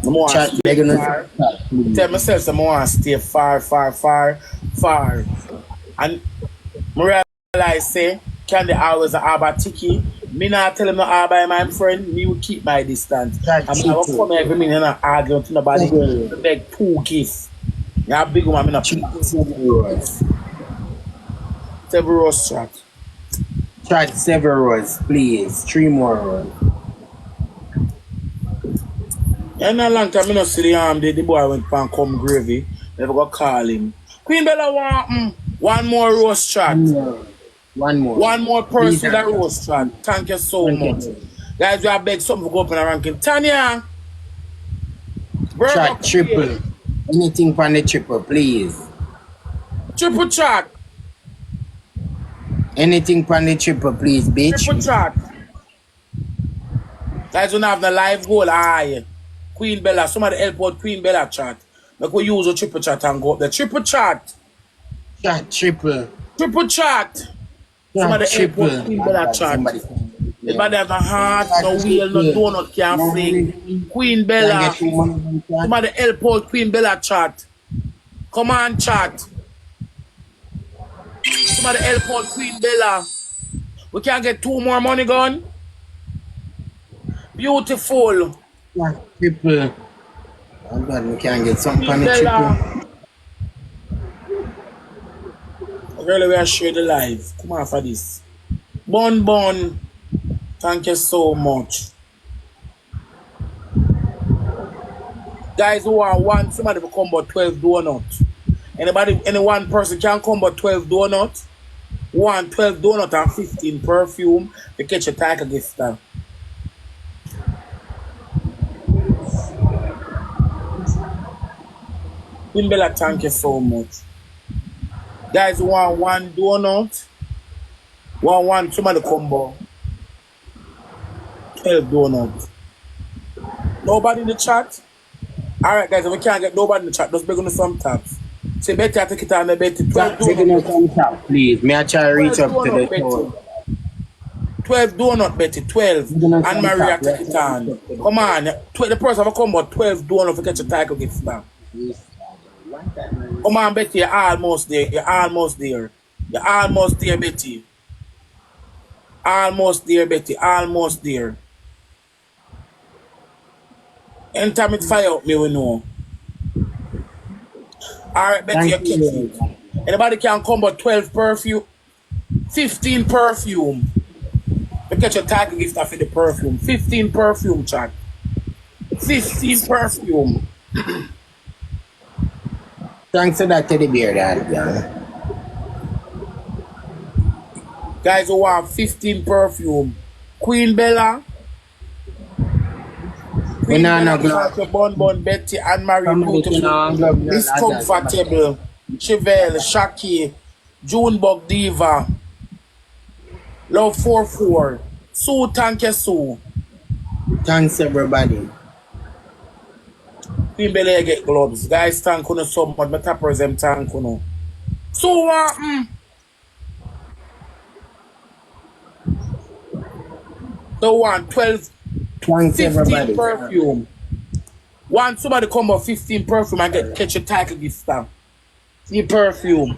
I want to stay far. Tell myself I want to stay far. And I realize, say, can they always have a ticky? Me not tell him no all by my friend, me will keep my distance. I'm not come every minute and argue with nobody. Beg 2 gifts. You have big one, I'm not several rows chat. Chat several rows, please. 3 more rows. And a long time I not see the boy went pan come gravy. Never go call him. Queen Bella want one more roast chat. One more person that roast chat. Thank you so much. Guys, we have begged something to go up in the ranking. Tanya! Chat triple. Anything from the triple, please. Triple chat. Anything from the triple, please, bitch. Triple chat. Guys, we don't have the live goal. Aye. Queen Bella. Somebody help out Queen Bella chat. Like we use a triple chat and go up the triple chat. Chat triple. Triple chat. Somebody help out Queen Bella chat. Everybody have a heart, no wheel, no donut can fling. Queen Bella. Somebody help out Queen Bella chat. Come on, chat. Somebody help out Queen Bella. We can get 2 more money gone. Beautiful. Yeah, triple. Oh God, we can get some funny triple. Really, we are share the live. Come on for this. Bon. Thank you so much. Guys who want somebody to come about 12 donuts. Any one person can come about 12 donuts. 12 donuts and 15 perfume to catch a tiger gift now. Queen Bella, thank you so much. Guys who want 1 donut. Want somebody combo. 12 donuts. Nobody in the chat? Alright guys, if we can't get nobody in the chat, just beg on some taps. Say better take it on the better. 12 donuts. Some tap, please. May I try to reach up to the door. 12 donut Betty, 12. And Maria take it on. Come on. The person will come about 12 donuts to catch a title gift now. Come on, Betty, you're almost there. You're almost there, Betty. Almost there, Betty. Almost there. Anytime it fire up me, we know. Alright, Betty, you catch it. Anybody can come but 12 perfume, 15 perfume. You catch a title gift after the perfume. 15 perfume, chat. 15 perfume. Thanks to that teddy bear, yeah. Guys who want 15 perfume. Queen Bella. Queen Bella, Bon, Betty, and Marie Beautiful. Miss Comfortable. Chevelle, Shaki, Junebug Diva. Love 44. Sue, thank you, Sue. Thanks everybody. Queen Bella get gloves. Guys, thank you so much. My tappers them thank you. So So 12, 15 perfume. Somebody come up 15 perfume and catch a title gift now. The perfume.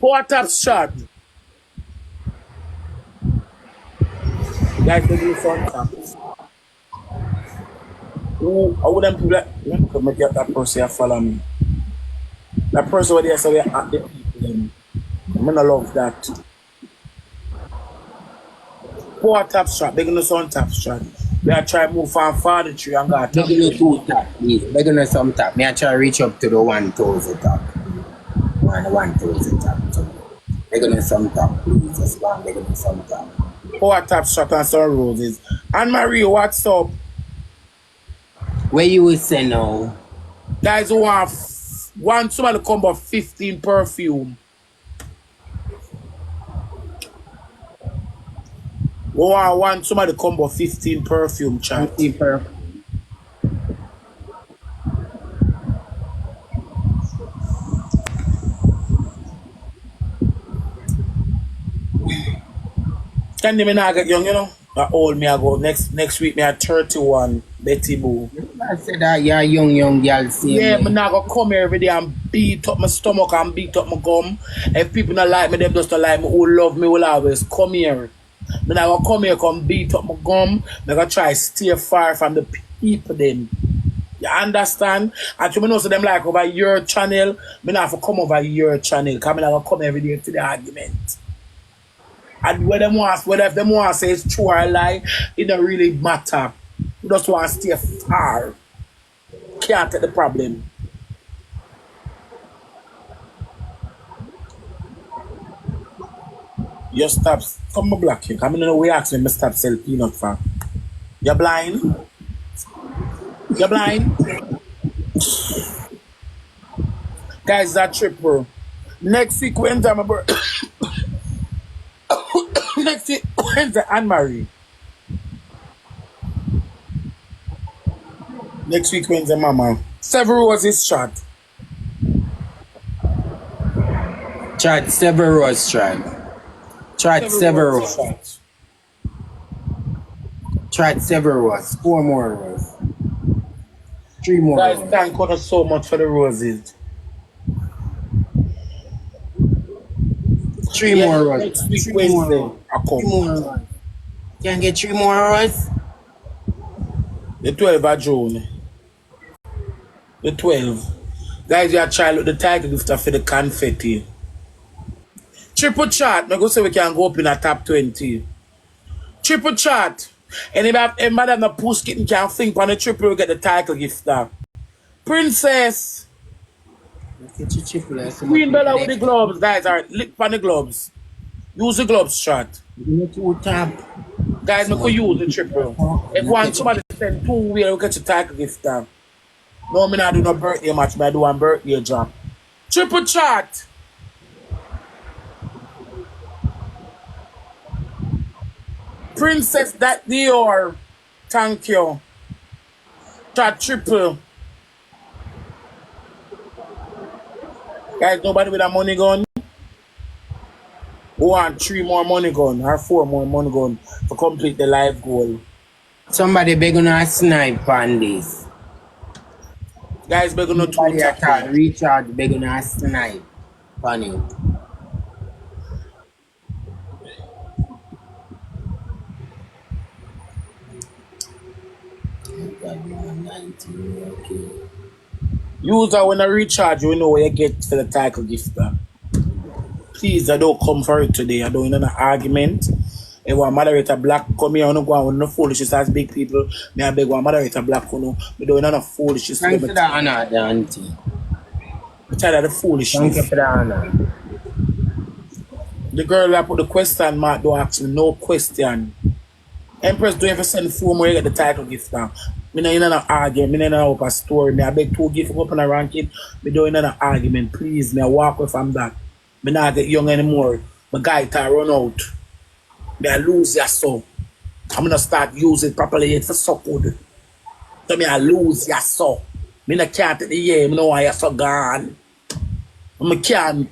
4 taps shot. Guys, they do some taps. I wouldn't be like, let me get that person follow me. That person over there so we at the people. I'm gonna love that. 4 tap shot, they're gonna some tap shot. We are trying to move from far the tree and got they're gonna 2 tap, please. They're gonna some tap. May I try to reach up to the 1,000 tap. 1,000 tap. They're gonna some tap, please. Just one, they're gonna some tap. 4 tap shot and some roses. And Marie, what's up? Where you will say now? Guys who want somebody to come about 15 perfume. Want somebody to come about 15 perfume, chat. 15 perfume. Can they not get young, you know? Old me I go next week me at 31, Betty Boo. I said that you're young girl, same Yeah, way. me not gonna come here every day and beat up my stomach and beat up my gum. If people not like me, them just don't like me. Who love me will always come here. Me not gonna come here, come beat up my gum. Me gonna try stay far from the people them. You understand? And to me know so them like over your channel, me not have to come over your channel. Cause me not gonna come every day to the argument. And whether if them want to say it's true or a lie, it don't really matter. You just want to stay far. Can't take the problem. You stop. Come my black you. Come in the way asking me stop sell peanut for. You're blind? You're blind? Guys, that trip, bro. Next week, Wednesday, my bro. Next week, Wednesday, Anne-Marie. Next week, Wednesday, Mama. Several roses shot. Chat several rose chat. Chat several rose. Shot. Chat several rose. 4 more rose. 3 more Guys, rose. thank God so much for the roses. 3 more rose. Next week, 3 Wednesday, more. I 3 come. more rose. Can get 3 more rose? The 12th of June. The 12th. Guys, you are trying to look the title gift for the confetti. Triple chat. I go say we can go up in a top 20. Triple chat. Anybody have no post kitten can think on the triple will get the title gift now. Princess. Queen Bella with the gloves, guys. Alright, lick on the gloves. Use the gloves chat. Guys, we could use the triple. If one somebody send 2 we'll get your title gift now. No, me not do no birthday match, but I do one birthday job. Triple chat. Princess that Dior. Thank you. Chat triple. Guys, nobody with a money gun? Who want 3 more money gun or 4 more money gun to complete the life goal? Somebody begging a snipe on this. Guys, we're gonna Somebody do attack Richard begging a snipe on it. Okay. User when I recharge, you know what you get for the title gift. Please, I don't come for it today. I don't want an argument. If one moderator black come here, I don't go on with no foolishness as big people. Me I beg one moderator black, you know. I don't want no foolishness. Thank you for that honor, the auntie. I'm tired of the foolishness. Thank you for that honor. The girl that put the question mark don't ask me no question. Empress, do you ever send 4 more you get the title gift now? Me no in an argument, me no up a story. Me I beg 2 gift up on a ranking. Me don't in an argument. Please, me I walk away from that. Me not get young anymore. My guy to run out. Me I lose your soul. I'm gonna start using it properly. It's so good. So me I lose your soul. Me no can't take the year. Me know why you're so gone. Me can't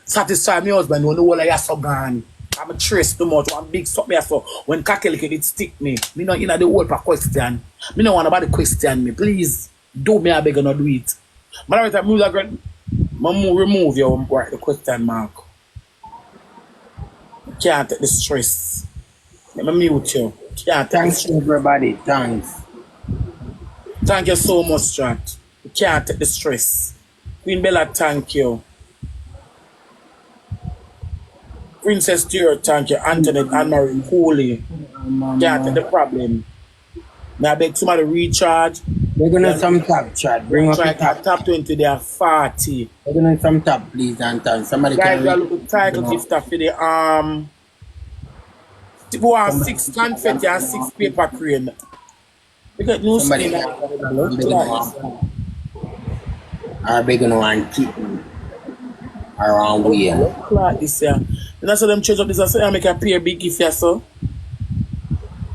satisfy my husband when the whole of you're so gone. I'm a trace too much. One big stop me so when Kakelike it stick me. Me not in the whole per question. Me no want nobody question me. Please do me I beg you not do it. Man, right move that girl. Remove your right the question mark. Can't take the stress. Let me mute you. Can't take Thanks everybody. Thanks. Thank you so much, chat. You can't take the stress. Queen Bella, thank you. Princess Stuart, thank you. Antoinette, Anne-Marie, Holy. Can't take the problem. Now I beg somebody recharge. We're gonna some top chat. Bring up the top. Top 20, they are 40. We're gonna some top, please, Anton. Somebody Guys, can we are looking title gift for the people have 6 confetti and 6 paper crane. We got new skin. Are big on one kitten around here. Clock this year. And that's how them change up this. I say I make a pay a big gift here, so.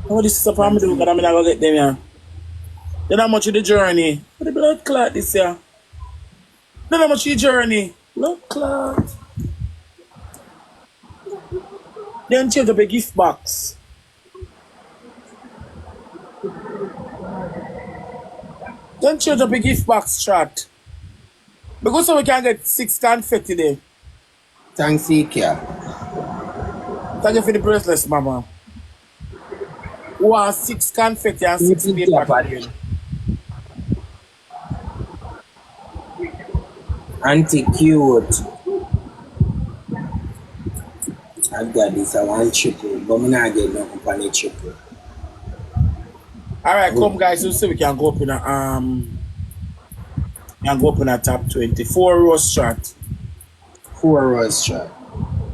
Oh, this is a problem because I'm not gonna get them here. Then how much of the journey? What the blood clot this year? Then how much of the journey? Blood clot. Then change up a gift box. Don't change up a gift box chat. Because so we can get 6 confetti there. Thanks, Ikea. Thank you for the bracelets, mama. We want 6 confetti and 6 paper crane. Auntie cute. I've got this. I want triple, but I'm not getting no company triple. Alright, come guys, you see we can go up in a top 20. 4 rose shot. 4 rose shot.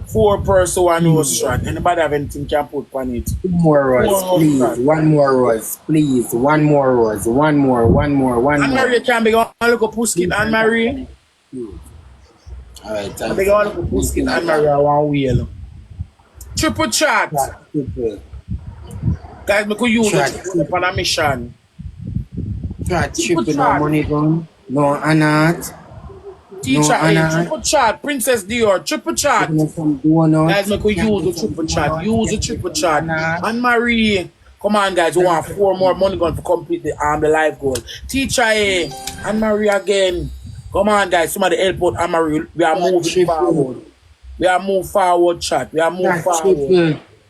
4 person, 1 rose shot. Anybody have anything can put on it? 2 more rose, please. Shot. 1 more rose, please. 1 more rose. 1 more. Anne-Marie can be going to look at Puskin, Anne-Marie. Alright, I think I want to put Puskin, Anne-Marie on one wheel. Triple chat. Triple. Guys, we could use it on a mission. Triple, no money gun. No Anat. Teacher, no triple chat. Princess Dior, triple chat. Guys, we could use the triple chat. Use the triple chat. Anne-Marie. Come on, guys. We want 4 more money gun to complete the live goal. Teacher, Anne-Marie again. Come on, guys. Somebody help out Anne-Marie. We are moving forward. We are moving forward, chat. We are moving forward.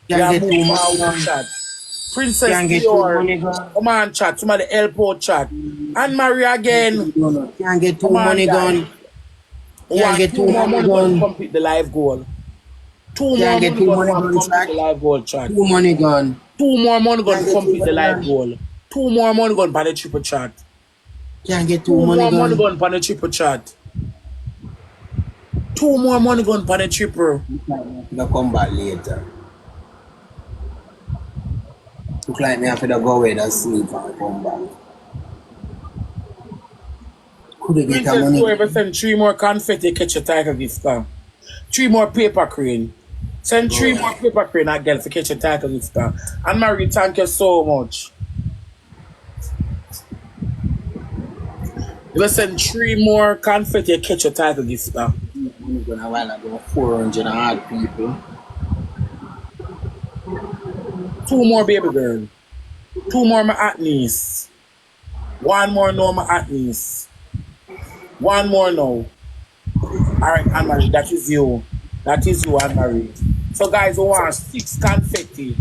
We are moving forward, chat. Princess Dior. Come on, chat. Somebody help out, chat. Anne-Marie again. Can't get 2 money gun. Can't get 2 more money gun to complete the live goal. 2 more money gun to complete the live goal, chat. 2 money gun. 2 more money gun to complete the live goal. 2 more money gun for the triple chat. Can't get 2 more money money gun for the triple chat. 2 more money gun for the triple. They'll come back later. Look like me after the go away and sleep and come back. Could they get a money? Whoever send 3 more confetti, catch a title gift star. 3 more paper crane. Send 3 more paper crane again to catch a title gift star. Anne-Marie, thank you so much. You send 3 more confetti, catch a title gift star. I'm going to while ago 400 odd people. 2 more baby girl. 2 more my at niece. 1 more no my at niece. 1 more no. Alright, Anne-Marie, that is you. That is you, Anne-Marie. So guys, we want 6 confetti.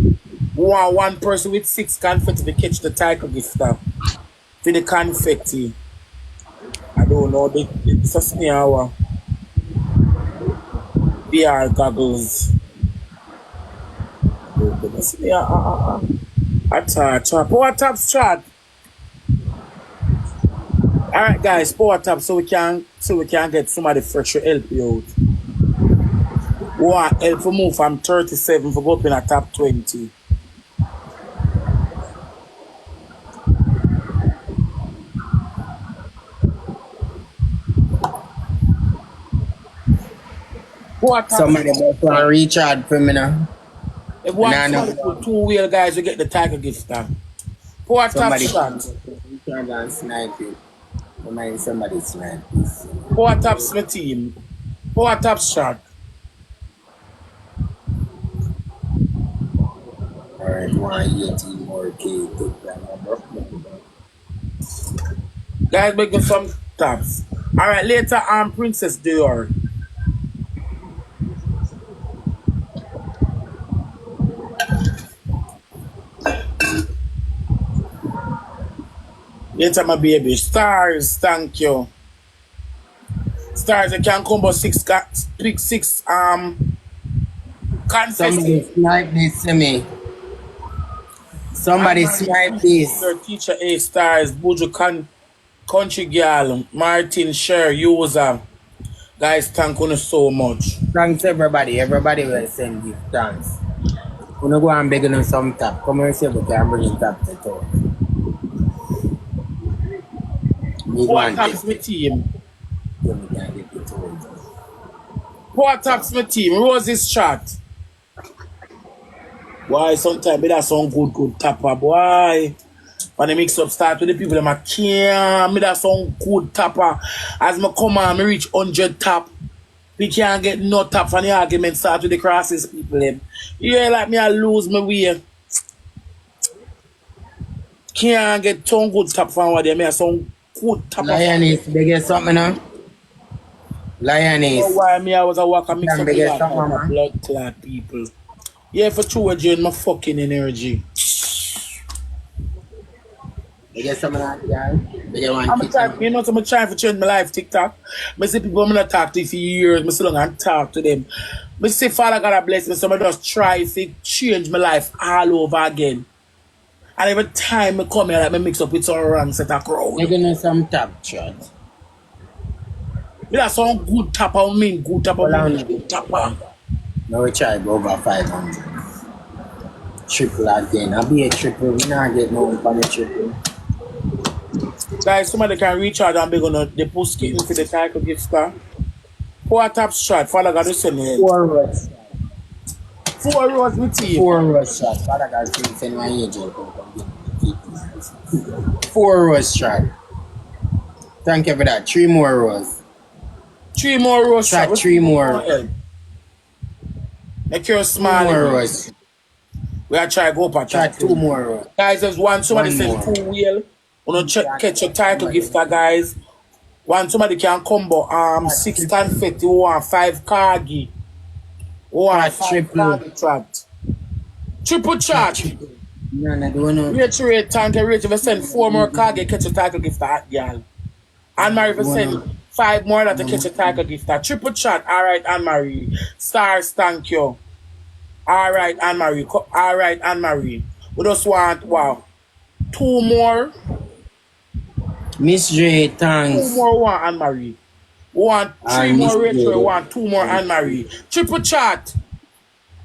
We want 1 person with 6 confetti to catch the title gift stuff. For the confetti. I don't know, it's a snare. VR goggles. Power taps chat. Alright guys, power tap so we can get somebody fresh to help you out. We want help to move from 37 for go up in a top 20. Somebody must want to reach out for me now. If one put 2 wheel guys, you get the tiger gift stuff. Power tap shot. Somebody snipe. Power taps my team. Power tap shot. Alright, 180 more K. Guys, making some taps. Alright, later on Princess Dior. Later, my baby. Stars, thank you. Stars, you can combo 6 confetti. Somebody snipe this to me. Somebody snipe this. Your teacher A Stars, Buju Country Girl, Martin Sher, user. Guys, thank you so much. Thanks everybody. Everybody will send you thanks. We're going to go and beg on some tap. Come and see if we can bring tap to talk. What taps my team? What taps my team? Rose's chat. Why sometimes that's some good tapper, boy. When they mix up start with the people, them can't. Me that some good tapper. As me come on, me reach 100 tap. We can't get no tap from the argument start with the crosses people. Them. Yeah, like me I lose my way. Can't get some good tap from what they me some good top of Lioness, they get something now? Lioness. Oh, why me I was a walk and mix up They with get that something, type of man. blood clot people. Yeah, for true, I drain my fucking energy. They get something like that. They get one I'm kid. trying, you know, so I'm trying to change my life TikTok. I see people I'm gonna talk to for years, I still gonna talk to them. I say Father God bless me, so I just try to change my life all over again. And every time I come here, like, I mix up with some wrong set of crowd. They're gonna some top shot. Me that some good tapper, I mean good tapper, Well, I I mean don't good tapper. now we try go over 500. Triple again. I'll be a triple. We not get no one the triple. Guys, somebody can reach out and be gonna the post kitten for the title gift star. 4 top shot, Father God, you send me help. 4 rush. 4 rows with team. 4 rush shot. Father God, please send my angel. 4 rush shot. Thank you for that. 3 more rows. 3 more rows shot. Shot 3 more. Make your 2 smile. more rows. We are trying to go up Shot 2 more rows. Guys, there's somebody One said more. 2 wheel. Wanna catch your title gifter, guys. Somebody can combo 6 confetti, 5 cargi. Shot 5 triple. cargi chat. Triple chat. Rate, thank you, Rate. If I send 4 more cargi, catch your title gifter at y'all. Anne-Marie, if I send 5 more that to catch a title gifter. Triple chat. Alright, Anne-Marie. Stars, thank you. Alright, Anne-Marie. Alright, Anne-Marie. We just want, 2 more. Miss J, thanks. 2 more, Anne-Marie. We want 3 more, Rachel. We want 2 more, Anne-Marie. Triple chat.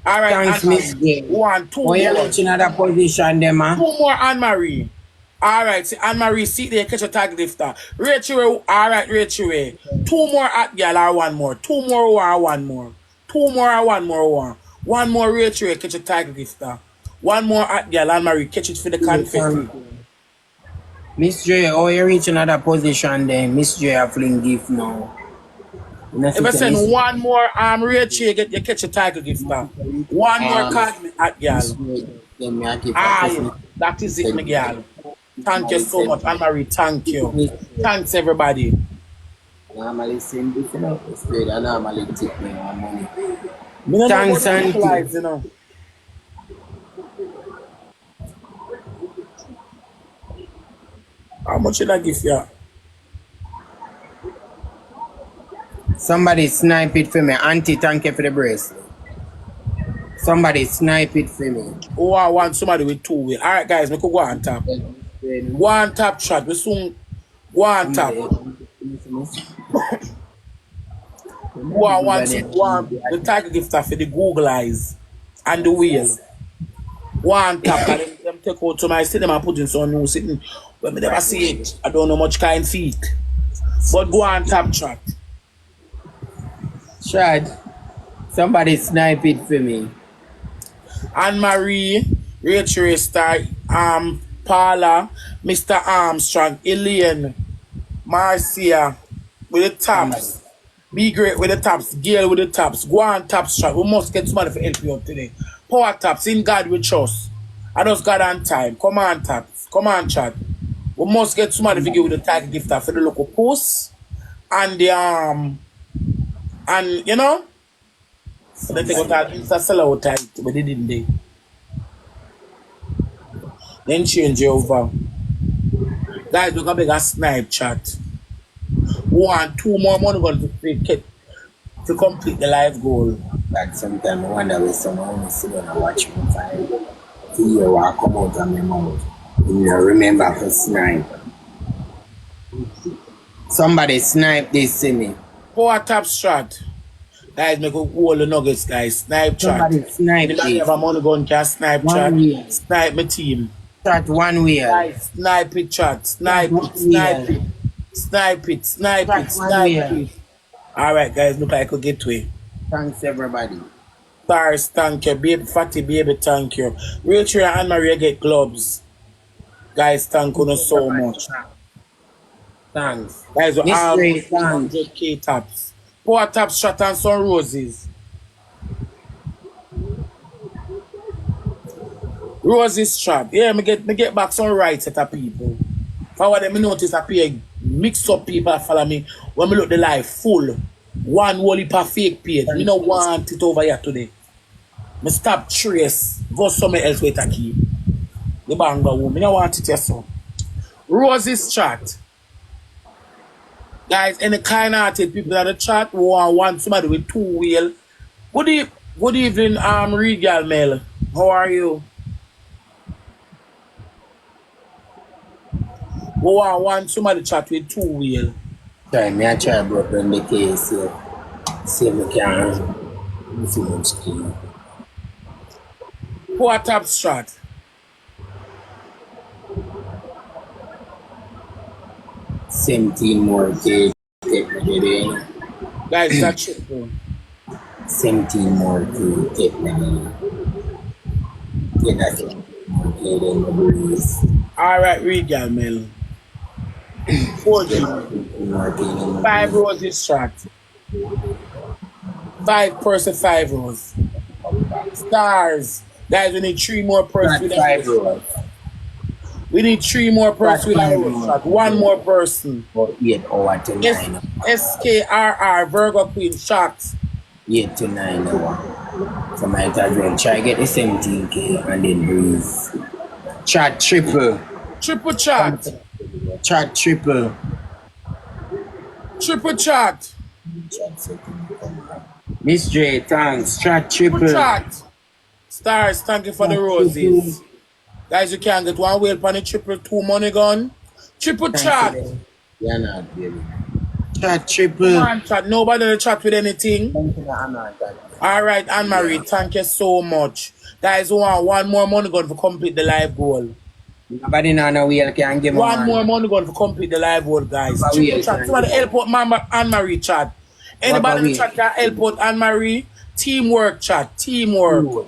Alright, thanks, Miss J. We want 2 more. When you're reaching another position, them, 2 more, Anne-Marie. Alright, see Anne-Marie, see there, catch a tag lifter. Rachel, alright, Rachel. 2 more at girl or 1 more. 2 more or 1 more. 2 more or 1 more. 1 more, Rachel, catch a tag lifter. 1 more at girl, Anne-Marie, catch it for the confetti. Miss J, oh, you reach another position then. Miss J, I fling gift now. If I send 1 more Rachel, you catch a title gifter. 1 more card at girl. That is it, my girl. Thank you so much, Anne-Marie. Thank you. Thanks, everybody. Normally send this, you know. I normally take me money. Thanks, and you know. How much should I give you? Somebody snipe it for me. Auntie, thank you for the bracelet. Somebody snipe it for me. Oh, I want somebody with 2 wheel. Alright, guys, we could go on top. Go on top shot. We soon go on top. Want the title gifter for the Google eyes and the wheel. One tap and them take out some I see them and put in some new sitting. But me never see it. I don't know much kind feet. But go on tap chat. Chad, somebody snipe it for me. Anne-Marie, Rachel Star, Paula, Mr. Armstrong, Elaine, Marcia with the taps. Be great with the taps. Gail with the taps. Go on taps chat. We must get somebody to help you out today. Power taps. In God we trust. I just got on time. Come on taps. Come on chat. We must get somebody to give you the tag gift for the local post. And the and you know, so they take out that Insta sell out tight, but they didn't they. Then change it over. Guys, look at bigger snipe chat. We want 2 more money to complete the life goal. Like sometimes I wonder if someone will sit down and watch me find to hear what come out of my mouth. You remember to snipe. Somebody snipe this to me. Power tap shot. Guys, make a all the nuggets, guys. Snipe chat. Somebody snipe this. this. If a money gun can snipe chat. Snipe my team. Chat 1 wheel. Guys, snipe it chat. Snipe it. Snipe it. Snipe it. Snipe it. Snipe it. Alright, guys, look like I could get to it. Thanks, everybody. Stars, thank you. Baby, Fatty, baby, thank you. Rachel and Anne-Marie get gloves. Guys, thank you so much. Thanks. Guys, we have Ray, thanks. 100k taps. 4 taps shot and some roses. Roses shot. Yeah, me get back some right set of people. For what them notice appear mix up people that follow me. When me look the live full, one whole heap of fake page. Me no want it over here today. Me stop trace, go somewhere else with a key. The banger woman, me no want it here so. Rose's chat. Guys, any kind-hearted people in the chat who want somebody with two wheel. Good evening, Regal Mel. How are you? Who want somebody chat with two wheel? Try me, I try broke down the case here. See if we can see much key. Who a top strat? $17 more K. Take me there. Guys, that's triple. 17 more K. Take me there. Yeah, that's it. Okay, then the breeze. Alright, Regal Mel. 4G. 5 roses strat. 5 person, 5 rows. Stars. Guys, we need 3 more person with 5 rows. We need 3 more person with a rose shot. 1 more person. 8 hour to 9. SKRR Virgo Queen shots. 8 to 9 hour. So might as well try get the 17K and then breeze. Chat triple. Triple chat. Chat triple. Triple chat. Miss J, thanks. Chat triple. Triple chat. Stars, thank you for the roses. Guys, you can get 1 whale on the triple 2 money gun. Triple chat. Yeah, not baby. Chat triple. Come on, chat. Nobody to chat with anything. Alright, Anne-Marie, thank you so much. Guys, who want 1 more money gun to complete the live goal? Nobody know no wheel can give 1 more money gun to complete the live goal, guys. Triple chat. Somebody help out Anne-Marie chat. Anybody in chat can help out Anne-Marie? Teamwork chat. Teamwork.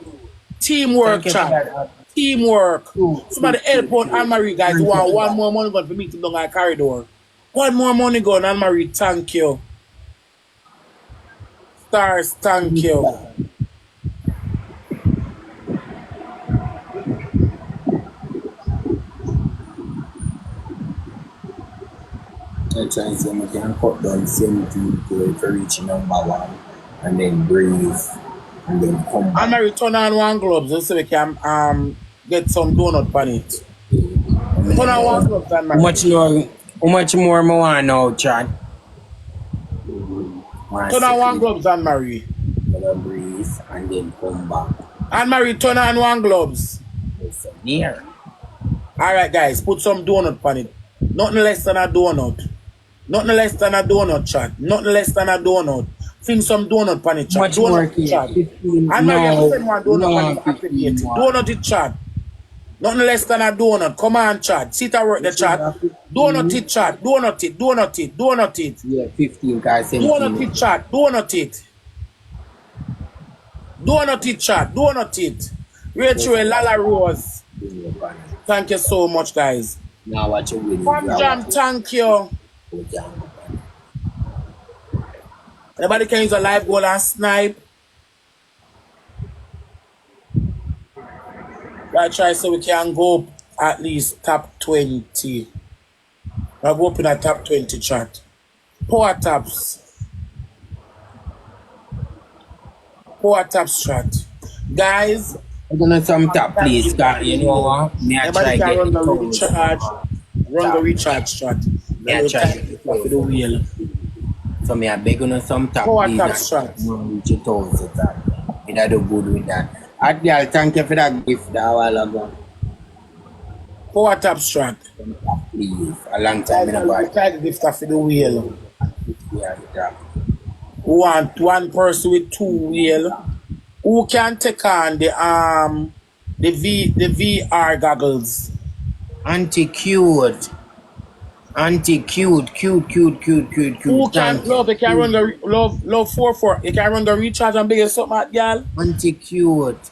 Teamwork chat. Teamwork. Somebody help out Anne-Marie, guys. Who want 1 more money gun to meet him down the corridor. 1 more money gun, Anne-Marie. Thank you. Stars, thank you. I try to say we can cut down 17K for reach number 1 and then breathe and then come back. Anne-Marie, turn on 1 gloves so we can get some donut on it. Turn on 1 gloves, Anne-Marie. How much more I want now, chat? Turn on 1 gloves, Anne-Marie. Breathe and then come back. Anne-Marie, turn on 1 gloves. It's near. Alright, guys, put some donut on it. Nothing less than a donut. Nothing less than a donut, chat. Nothing less than a donut. Think some donut on it, chat. Much donut more chat. no, Anne-Marie, you send 1 donut on it. Activate it. Donut it, chat. Nothing less than a donut. Come on, chat. Sit and work the chat. Donut it, chat. Donut it. Donut it. Donut it. Yeah, 15 guys. Donut it, chat. Donut it. Donut it, chat. Donut it. Rachel Lala Rose. Thank you so much, guys. Now watch it with Fun Jam, thank you. Anybody can use a live goal and snipe. I try so we can go at least top 20. I'll go up in a top 20 chat. Power taps. Power taps chat. Guys, I'm gonna some tap, please, guys. You know what? Me I try everybody can get run the the recharge. Run the recharge chat. Me I try get the wheel. So me I beg on some tap, Power please. tap strat. Reach it out to that. Me I do good with that. Girl, thank you for that gift that a while ago. Power tap strat. Please, a long time in a while. Try the gift for the wheel. Yeah, yeah. We want 1 person with 2 wheel. Who can take on the VR goggles? Anti-cute. Cute. Who can love? They can run the love 4. You can run the recharge and big something at y'all. Anti-cute.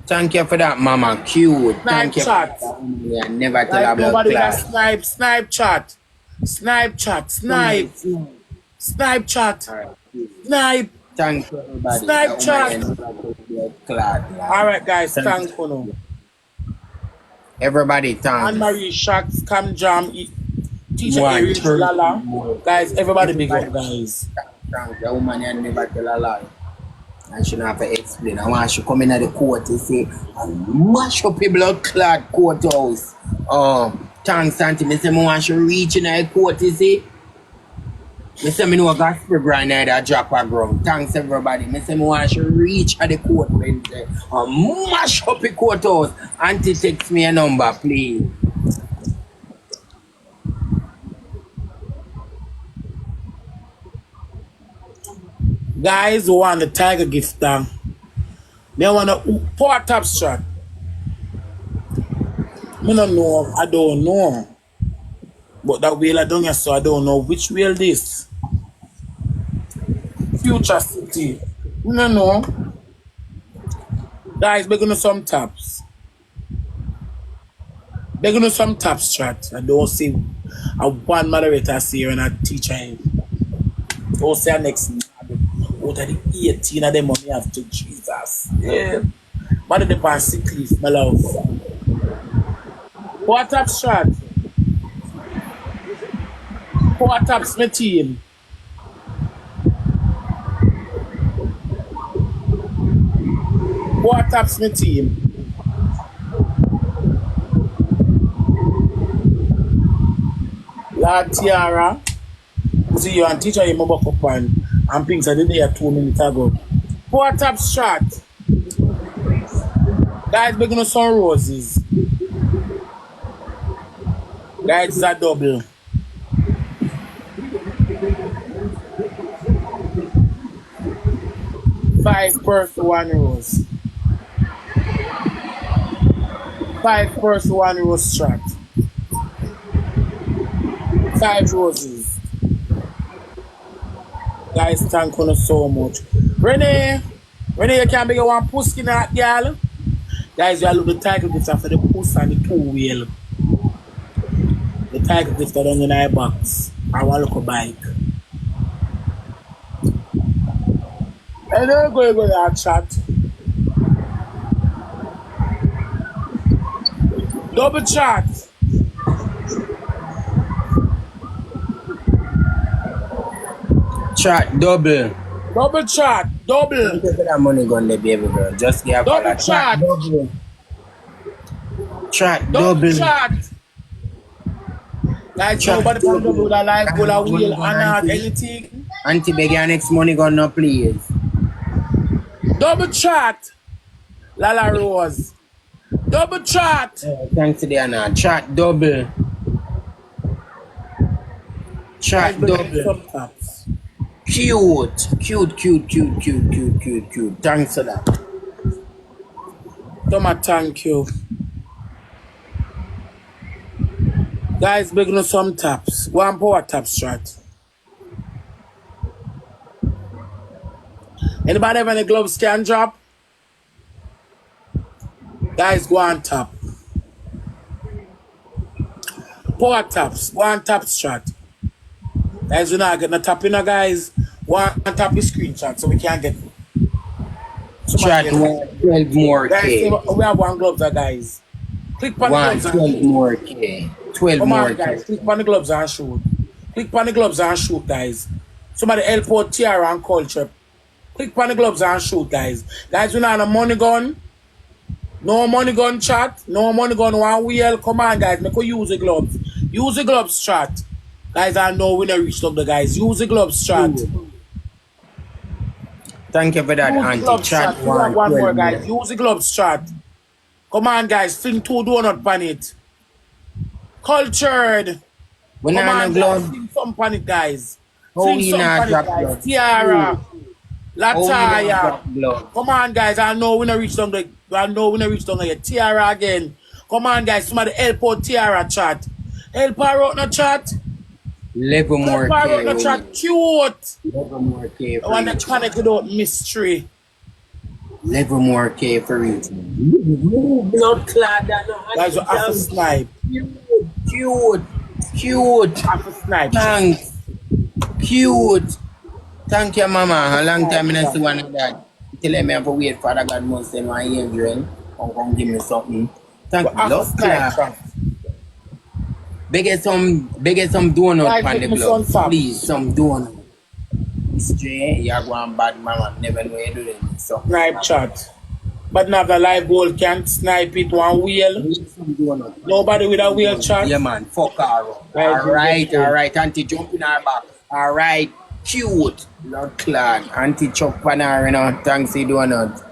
Thank you for that, Mama. Cute. Thank you. Chat. Yeah, never tell Like about nobody class. can snipe chat. Snipe chat. Snipe chat. Snipe. Thank you, everybody. Snipe chat. Alright, guys. Thank you. Everybody, thanks. Anne-Marie Shacks, Cam Jam. Teacher One, Eric, Lala. Guys, everybody big up, guys. The woman and never tell a lie. And she don't have to explain. I want she come in at the court and say, I mash up a blood clad courthouse. Thanks, Auntie. I say, I want she reach in the court, you see. I say, I know a gospel grind that drop a ground. Thanks, everybody. I say, I want she reach at the court and say, mash up a courthouse. Auntie, text me a number, please. Guys who want the tiger gift down. They want to pour top shot. I don't know. I don't know. But that wheel I done here, so I don't know which wheel this. Future City. I don't know. Guys, we're gonna some taps. They're gonna some tap strat. I don't see a one moderator see and a teacher. Don't say next out of the 18 of them money have to Jesus. Yeah. But the past sick leave, my love. What up strat? What up's my team? What up's my team? La Tiara, see you and teacher you mobile up and things I did there 2 minutes ago. What up shot? Guys, we're gonna some roses. Guys, it's a double. Five person, 1 rose. 5 person, 1 rose shot. 5 roses. Guys, thank you so much. Renee, you can be one pussy in that girl. Guys, you look the title gift for the pussy and the 2 wheel. The title gift are on the night box. I want to look a bike. I don't go to that chat. Double chat. Chat, double. Double chat, double. Look at that money gun there, baby girl. Just give double a chat. Double. Chat, double. Double Chat. Like nobody can double that life, go that wheel, and not anything. Auntie, beg your next money gun now, please. Double chat. Lala Rose. Double chat. Thanks to the Anna. Chat, double. Chat, double. Cute. Thanks for that. Toma, thank you. Guys, big no some taps. One power tap strat. Anybody have any gloves can drop? Guys, go on tap. Power taps. One tap strat. Guys, we're not getting a tap in, guys. One tap your screenshot so we can get. Chat 12 more guys, K. We have one gloves, guys. Click on the gloves. 12 more K. 12 Come more on, guys. Click on the gloves and shoot. Click on the gloves and shoot, guys. Somebody help out Tiara and Culture. Click on the gloves and shoot, guys. Guys, we not on a money gun. No money gun chat. No money gun one wheel. Come on, guys. Make us use the gloves. Use the gloves chat. Guys, I know we never reached up the guys. Use the gloves chat. Thank you for that, Auntie. Chat one more, guys. Use the gloves chat. Come on, guys. Fling 2 donut pan it. Cultured. Come on, guys. Fling some pan it, guys. Fling some pan it, guys. Tiara. Lataya. Come on, guys. I know we never reached down the. I know we never reached down the Tiara again. Come on, guys. Somebody help out Tiara chat. Help her out in the chat. 11 more K. Help her out in the chat. Cute. 11 more K. I want to connect without mystery. 11 more K for you. Blood clad. Guys, you have to snipe. Cute. Have to snipe. Thanks. Cute. Thank you, Mama. A long time I didn't see one of that. Tell me I have to wait for the God must send my angel. Come give me something. Thank you. Love clap. Beg some donut Guys, on make the me some glove. taps. Please, some donut. Mr. J, you're going bad mama. Never know you do that. So, Snipe chat. But now the live goal can't snipe it one wheel. some donut. Nobody with a wheel chat. Yeah, man. Fuck her. Guys, Alright. Auntie jump in her back. Alright. Cute. Blood clot. Auntie chop on her, you know. Thanks, you donut.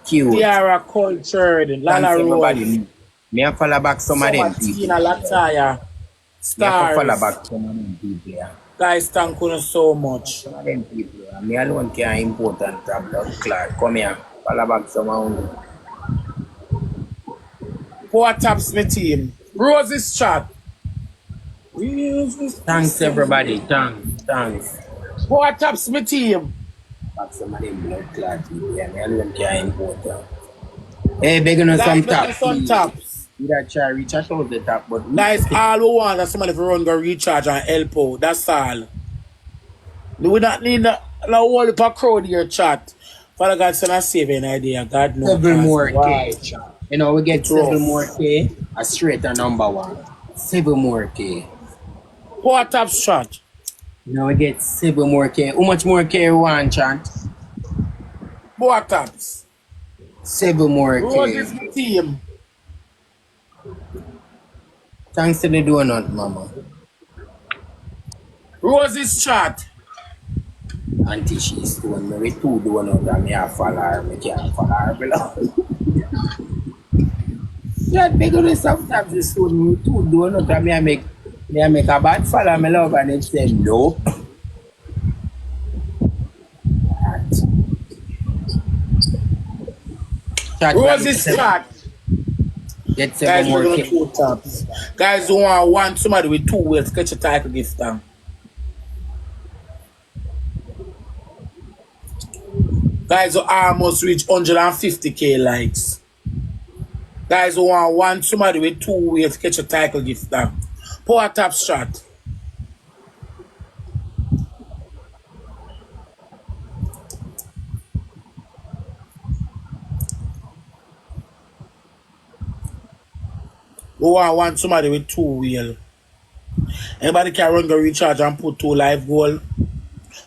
Cute. Tiara Cultured. Lala Thanks, Rose. everybody. Me a follow back some of them people. Tina Lataya. Me a Stars. follow back some of them people. Yeah. Guys, thank you so much. Some of them people. Me alone care important. Blood clot. Come here. Follow back some of them. Poor taps my team. Rose's chat. Thanks, everybody. Thanks. Poor taps my team. Back some of them blood clot people. Yeah, me alone care important. Hey, begging on some taps. Some taps. You gotta try reach out to the top, but Guys, all we want is somebody to run go recharge and help out. That's all. We don't need a whole heap of crowd here chat. Father God, send us saving idea. God knows. 7 more Wow. K. You know, we get 7 more K. A straight to number 1. 7 more K. Poor taps chat. You know, we get 7 more K. How much more K we want, chant? Poor taps. 7 more Rose K. is my team. Thanks to the donut, mama. Rose's chat. Auntie, she's doing me with 2 donuts and me a follow her. Me can't follow her below. Yeah, big on sometimes this doing me with 2 donuts and me a make a bad follow me love and it said no. Rose's chat. Get 7 Guys, more we're K. going 2 taps. Guys, who want somebody with 2 wheels, get your title gift down. Guys, who almost reach 150K likes. Guys, who want somebody with 2 wheels, get your title gift down. Power tap shot. Who want somebody with 2 wheel. Anybody can run the recharge and put 2 live goal.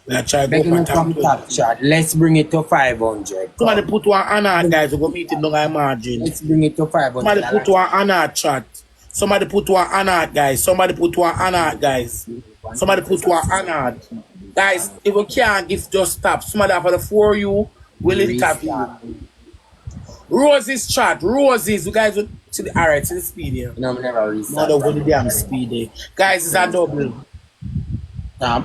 We are trying to go for top shot. Let's bring it to 500. Somebody put one anard, guys. We go meet it down margin. Let's bring it to 500. Somebody put one anard chat. Somebody put one anard, guys. Somebody put one anard, guys. Somebody put one anard. Guys, if we can't give just stop. Somebody for the 4 you will interview. Roses chat. Roses. You guys will to the alright to the speed here. No, never restart. No, the damn speed here. Guys, it's a double. Stop.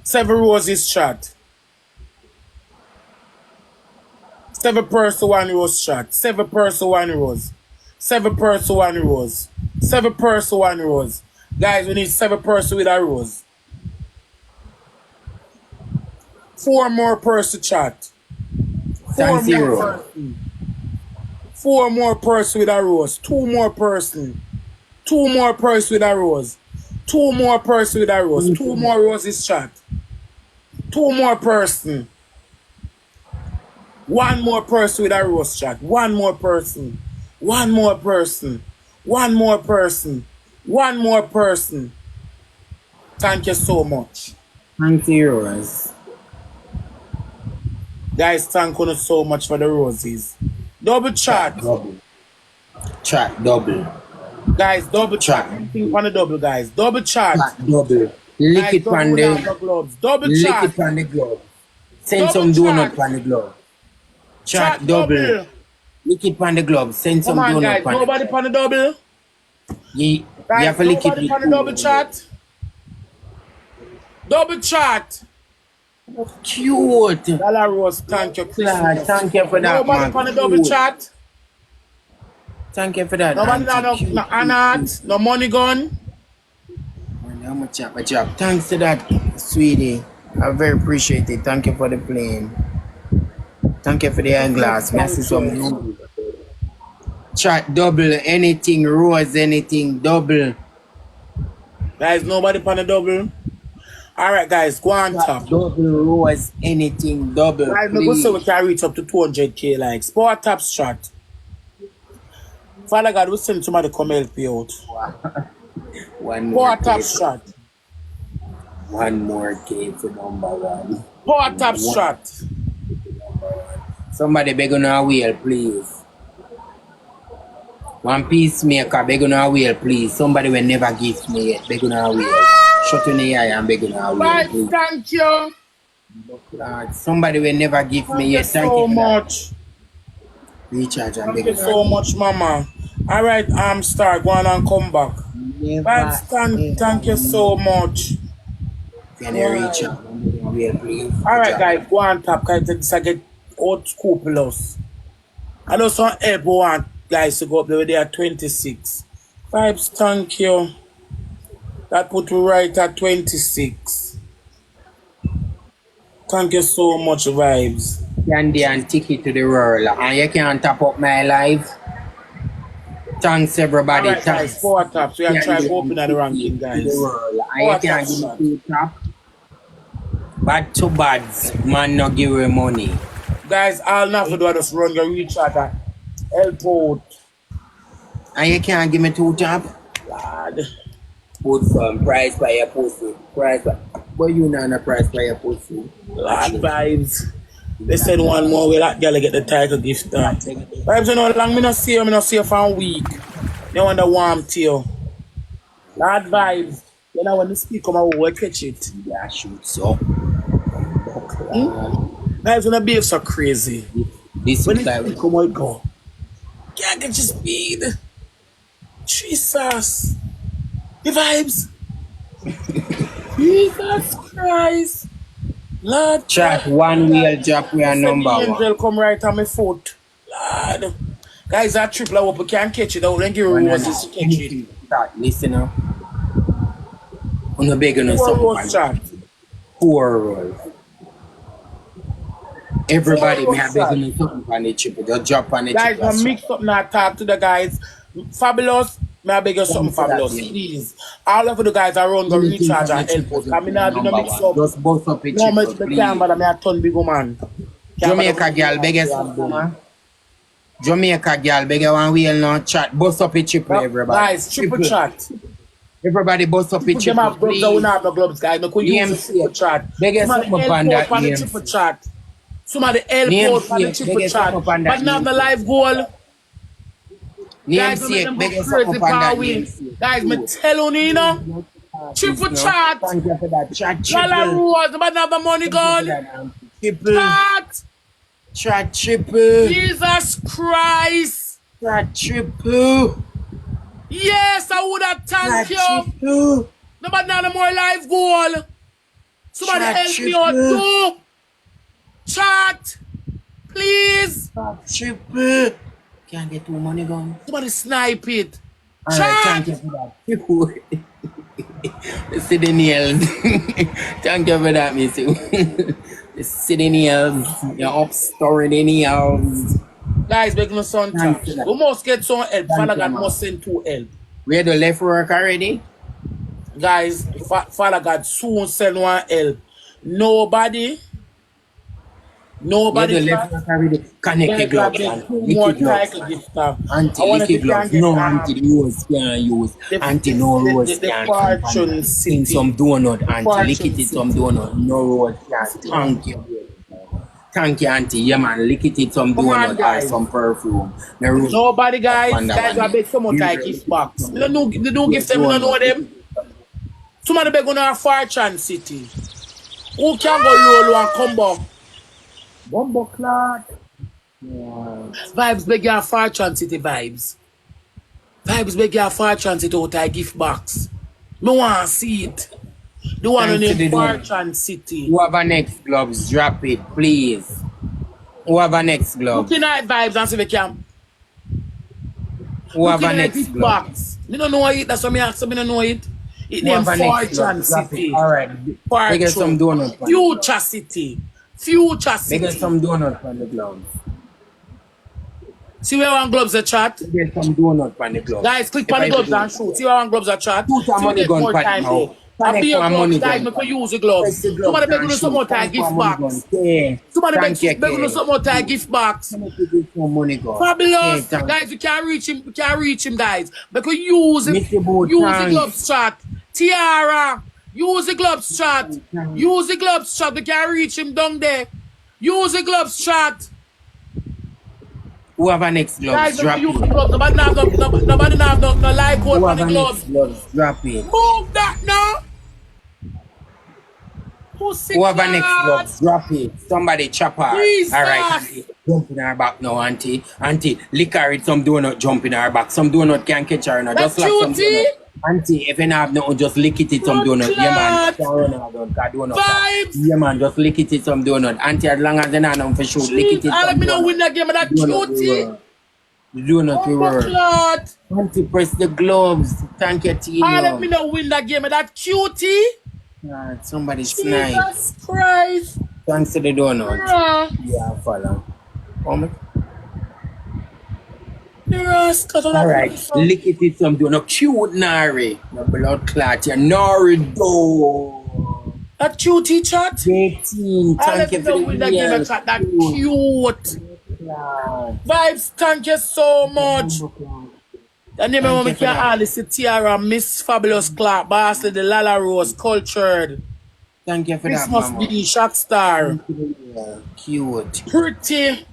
7 roses chat. 7 person 1 rose chat. 7 person 1 rose. 7 person 1 rose. 7 person 1 rose. Guys, we need 7 person with a rose. 4 more person chat. 4 more person with a rose. 2 more person. 2 more person with a rose. 2 more person with a rose. 2 more roses chat. 2 more person. 1 more person with a rose chat. 1 more person. 1 more person. 1 more person. 1 more person. Thank you so much. Thank you, Rose. Guys, thank you so much for the roses. Double chat. Chat double. Guys, double chat. Think on the double, guys. Double chat. Double. Lick it on the gloves. Double lick chat. it on the glove. Send Double some chat. donut on the glove. Chat double. Lick it on the glove. Send some Come on, donut guys. on Nobody the on the double. You Guys, have to lick it nobody on the double chat. Double chat. Cute. Dollar Rose, thank you. Thank you for that, Nobody man. on the double chat. Thank you for that. Nobody no anat, no money gun. I'm a chop, Thanks to that, sweetie. I very appreciate it. Thank you for the plane. Thank you for the eyeglass. Merci some chat double, anything, rose, anything, double. Guys, nobody on the double. Alright, guys, go on top. Double, rose, anything, double. Guys, we go so we can reach up to 200K likes. Power taps chat. Father God, we send somebody come help you out. One Pour more a top case. shot. One more case for number one. Pour a top shot. Somebody beg on our wheel, please. One peacemaker, beg on our wheel, please. Somebody will never give me yet. Beg on our wheel. Shut in the eye and beg on our wheel, Right, please. thank you. Somebody will never give me yet. Thank you so much. Recharge and Thank beg you on so much, Mama. All right, Star, go on and come back. Vibes, thank you so much. Can you reach out and beg on our wheel, please? All right, guys, go on top, guys. This I get old school plus. I know some help who want guys to go up there. They are 26. Vibes, thank you. That put me right at 26. Thank you so much, Vibes. Candy and ticket to the world. And you can tap up my life. Thanks, everybody. All right, guys, 4 taps. We are trying to open at the ranking, guys. And you can give me 2 taps. Bad to bads, man, not give you money. Guys, all not to do is run your recharge at help out. And you can't give me 2 taps? Lord. Put some price by your pussy. Price by... But you not a price by your pussy. Lord, Vibes. They said one more way that girl get the title gift done. Vibes, you know how long me not see you for a week. You want the warm tail. Lord, Vibes. You know when the speak come out, we'll catch it. Yeah, shoot so. Vibes, when the beef so crazy. This when is the like... speak come out, go. Can't get your speed. Jesus. The Vibes. Jesus Christ. Lord. Chat, one wheel drop we are number one. Angel come right on my foot. Lord. Guys, that triple up, we can't catch it out. Then give Roses to catch it. Listen up. I'm not begging on something. Poor roll. Everybody may have begging on something on the triple. Just drop on the triple. Guys, mix up now, talk to the guys. Fabulous. May I beg you something fabulous, please. All of the guys around go recharge and help us. I mean, I do not mix up. Just bust up a no much triple, please. But I'm a ton big man. Jamaica girl, beg you something. Jamaica girl, beg you one wheel now chat. Bust up a triple, everybody. Guys, triple chat. Everybody bust up a triple, them have gloves, we not have no gloves, guys. No, could use the triple chat. Beg you something on that the triple chat. Somebody help out on the triple chat. But not the live goal. Guys, beg you something on that name. Guys, me tell you, know. Triple chat. Thank you for that chat. Dollar rules, but not the money gone. Chat. Chat triple. Jesus Christ. Chat triple. Yes, I would have thanked you. No, but now the more live goal. Somebody help me out too. Chat. Please. Chat triple. Can't get 2 money gone. Somebody snipe it. All right, thank you for that. See the nails. Thank you for that, Missy. See the nails. You're up storing the nails. Guys, make no son touch. We must get some help. Father God must send 2 help. We had the left work already? Guys, Father God soon send 1 help. Nobody. The left work already. Connect the gloves. Anti-licky gloves. No anti-rose can use. Anti-no-rose can. In some donut. Anti-lick it some donut. No rose can. Thank you. Thank you, auntie. Yeah, man. Lick it some donut or some perfume. Nobody, guys. Guys, I beg someone to gift box. They don't give them, I don't know them. Somebody beg on our Fortune City. Who can go low and come back? Bumbo Clark. Vibes beg your Fortune City, Vibes. Vibes beg your Fortune City out of gift box. No one see it. The one in Fortune City. Who have a next gloves? Drop it, please. Who have a next gloves? Looking at Vibes and see if we can. Who have a next gloves? Me don't know it. That's what me ask. Me don't know it. It named Fortune City. Alright. Make some donuts. Future City. Future City. Make some donuts on the gloves. See where one gloves are chat? Get some donuts on the gloves. Guys, click on the gloves and shoot. See where one gloves are chat? Put some money gun pan now. I be Connect your one gloves, money guys. gun. Make we use the Press the gloves. gloves Somebody beg and you some shoot. more time Connect one gift money gun. box. Okay. Somebody Thank you, beg you okay. some more time gift box. Connect with this one money gun. Okay, Fabulous, thank guys. you. We can't reach him. We can't reach him, guys. Make we use him. Mr. Boat, Use the thanks. gloves shot. Tiara. Use the gloves shot. Thanks. Use the gloves shot. We can't reach him down there. Use the gloves shot. Whoever next Guys, gloves, make we drop use the it. gloves. Nobody have no like code on the Whoever next gloves. gloves, drop it. Move that now. Pussy Whoever next clad. gloves, drop it. Somebody chop her. Jesus. Alright, auntie. Jump in her back now, auntie. Auntie, lick her it, some donut jump in her back. Some donut can catch her now. That Just like some cutie. donut. Auntie, if you don't have nothing, just lick it, some Blood donut. Yeah, man. clot. Can't run her down, 'cause donut. Vibes. Yeah, man, just lick it, some donut. Auntie, as long as you don't know for sure, lick Jeez, it, I let some me know donut. win that game of that Donut will cutie. work. The donut will work. Clot. Auntie, press the gloves. Thank you, I let me Tina. know win that game of that cutie. Somebody snipe. Jesus Christ. Thanks to the donut. Bruh. Yeah, follow. Come. The rascal. Alright, lick it with some donut. Cute Nari. No blood clot. You're Nari do. That cutie chat. 18. I Thank let you me for know the win that game of chat. That cute. clot. Vibes, thank you so much. The name of me Thank you for can that. all is Tiara, Miss Fabulous Clark, Barsley, the Lala Rose, Cultured, Thank you for that, Christmas mama. B, Shot Star, Cute. Pretty.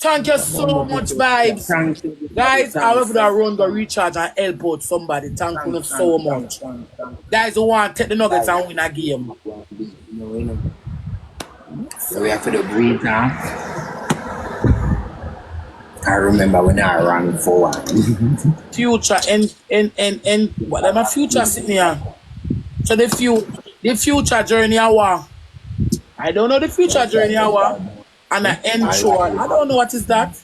Thank you so much, Vibes. Thank you. Guys, however that run go recharge and help out somebody. Thank you so much. Guys who want to take the nuggets and win a game. So we have to the breathe now. I remember when I ran for one. Future and what am I future sitting here? So the future journey hour. I don't know the future journey hour. And an end show. I don't know what is that.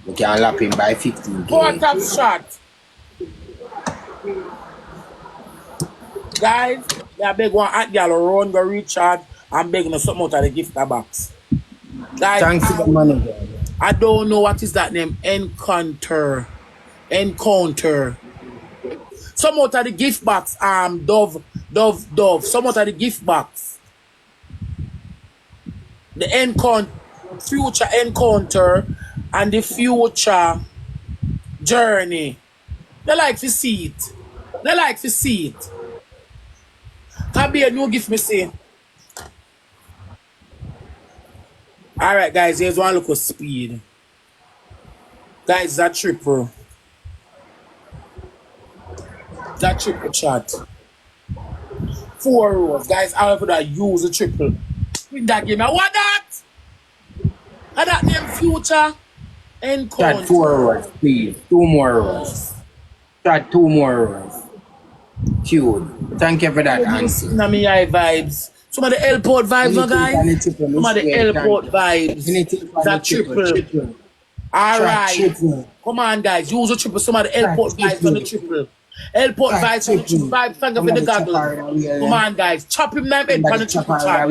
We can lap him by 15K. Four top shot. Guys, I beg one at y'all run go recharge and beg no something out of the gift box. Guys, Thanks to the money, guys. I don't know what is that name. Encounter. Some out of the gift box. Dove. Some out of the gift box. The future encounter and the future journey. They like to see it. Can be a new gift, me say. Alright, guys, here's one look of speed. Guys, that triple. That triple chat. 4 rows. Guys, I have to use the triple. Win that game. I want that! And that name future encounter. Chat 4 rows, please. 2 more rows. Chat 2 more rows. Cute. Thank you for that, Auntie. Now me eye vibes. Some of the airport vibes, no guys. Some of the airport vibes. That triple. Alright. Come on, guys. Use the triple. Some of the airport vibes on the triple. Airport vibes on the triple. Vibes, thank you for the goggles. Come on, guys. Chop him now head on the triple chat.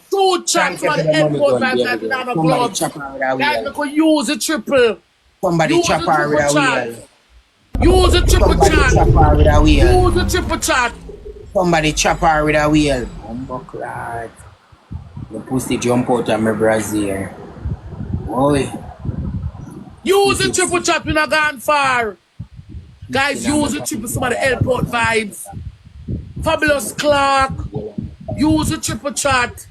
2 chops. Some of the airport vibes like on the gloves. Guys, we could use the triple. Somebody chop her with a wheel. Use the triple chat. Use the triple chat. Somebody chop her with a wheel. Bumbleclad. The pussy jump out of my brazier. Boy. Use the triple chat, we not gone far. Guys, use the triple, some of the airport vibes. Fabulous Clark. Use the triple chat.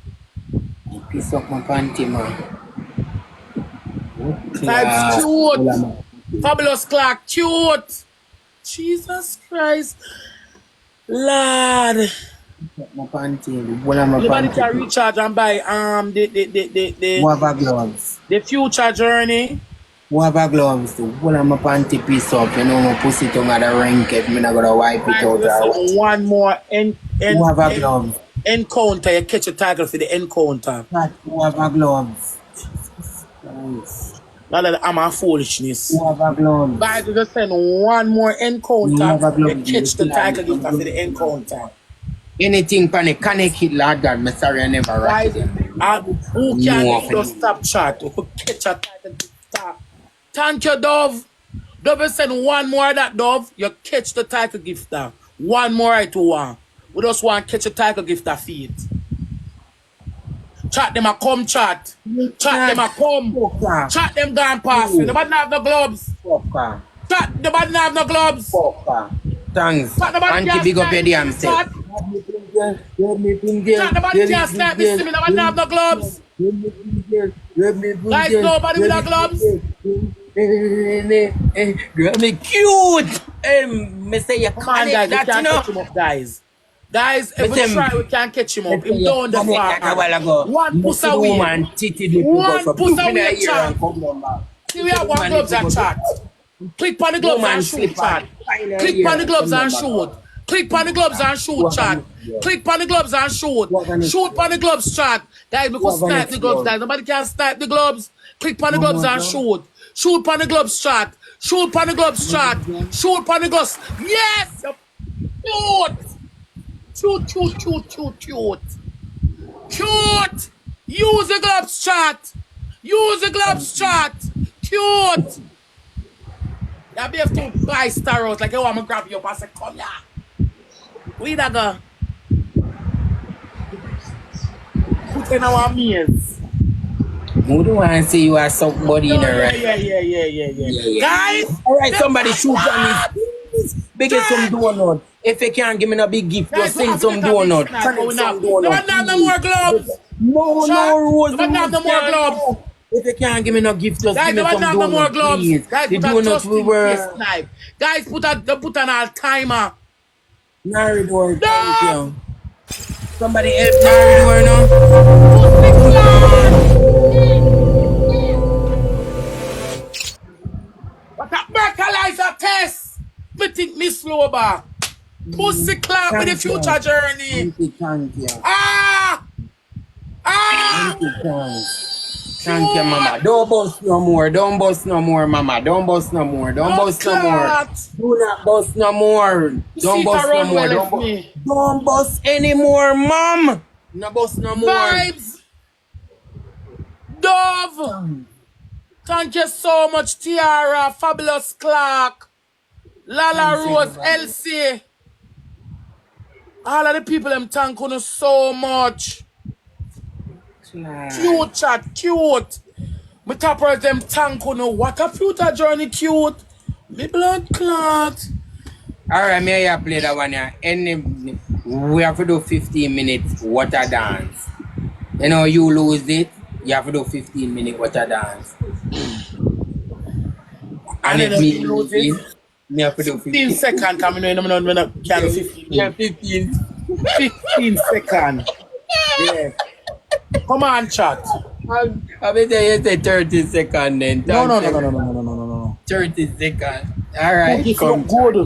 Piss up my panty, man. Vibes cute. Fabulous Clark, cute. Jesus Christ. Lord. My panty. One of my Everybody panty. can recharge and buy Whoever gloves. the future journey. Whoever gloves. One of my panty piece up. You know my pussy tongue at the rank. If me not gonna wipe it out. One more Whoever gloves. encounter. You catch a title for the encounter. Whoever gloves. Jesus Christ. I'm a foolishness. Whoever gloves. But just send one more encounter. Whoever You gloves. catch the title gift for the encounter. Anything panic, connect it like that. I'm sorry, I never write Guys, it. who can just stop chat? Who could catch a title gift? Thank you, Dove. Dove send one more of that, Dove. You catch the title gift. One more right to one. We just want to catch a tiger gift of feet. Chat them a come chat. Chat them a come. Chat them gone past me. Nobody have no gloves. Chat nobody have no gloves. Thanks. Auntie big up your damn self. Chat nobody can snipe this to me. Nobody have no gloves. Guys, nobody with no gloves. Girl, me cute. Me say you Come on, guys, we can't catch him up, guys. Guys, if we try, we can't catch him up. Him down the far. One puss away. One puss away, chat. See, we have one gloves and chat. Click on the gloves and shoot, chat. Click on the gloves and shoot. Click on the gloves and shoot, chat. Click on the gloves and shoot. Shoot on the gloves, chat. Guys, we can snipe the gloves, guys. Nobody can snipe the gloves. Click on the gloves and shoot. Shoot on the gloves, chat. Shoot on the gloves, chat. Shoot on the gloves. Yes! Shoot! Cute. Use the gloves, chat. Use the gloves, chat. Cute. You be have to buy star out like you want me grab you up and say, come here. We that go. Put in our meals. Who do want to see you as somebody in a right? Yeah. Guys, alright, somebody shoot on me. Big get some donut. If you can't give me a big gift, just send some donut. Send some donut. No more gloves. No, Rose. No more gloves. If you can't give me no gift, just guys, give me some donut. No more gloves. Please. Guys, the put donut we were. Guys, put an all timer. Nary door, thank you. Somebody help Nary door now. What a breathalyzer test. Me think me slow bar. Pussy clap with the future journey. Thank you. Thank you, mama. Don't bust no more, mama. Don't bust no more. Do not bust no more. Don't bust anymore, mom. No bust no more. Vibes. Dove. Thank you so much, Tiara, Fabulous Clark, Lala Rose, Elsie. All of the people them thank you so much. Cute chat, cute. My toppers them thank you. What a future journey, cute. Me blood clot. Alright, may I play that one here? We have to do 15 minutes water dance. You know, you lose it, you have to do 15 minute water dance. And if me lose it, me have to do 15 seconds. Come in, no, can't 15. Yeah, 15 seconds. Yeah. Come on, chat. I bet you say 30 seconds then. No. 30 seconds. Alright, come. Good.